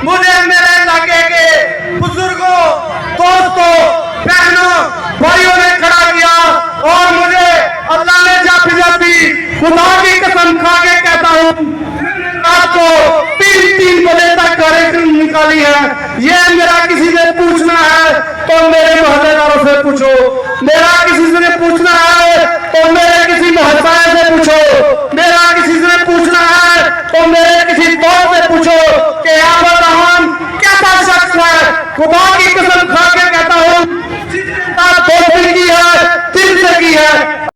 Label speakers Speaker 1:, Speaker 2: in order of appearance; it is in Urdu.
Speaker 1: مجھے میرے علاقے کے بزرگوں، دوستوں، بہنوں، بھائیوں نے کھڑا کیا اور مجھے اللہ نے جاتی خدا کی قسم کھا کے کہتا ہوں آپ کو 3 بجے تک گاڑی نکالی ہے. یہ میرا کسی سے پوچھنا ہے تو میرے محلے داروں سے پوچھو، میرا کسی سے پوچھنا ہے تو میرے کسی محسائے سے پوچھو، میرا کسی سے پوچھنا ہے تو میرے کسی دوست سے پوچھو کہ احمد رحمان کیسا شخص ہے. خدا کی قسم کھا کے کہتا ہوں دوستی کی ہے، دل سے کی ہے.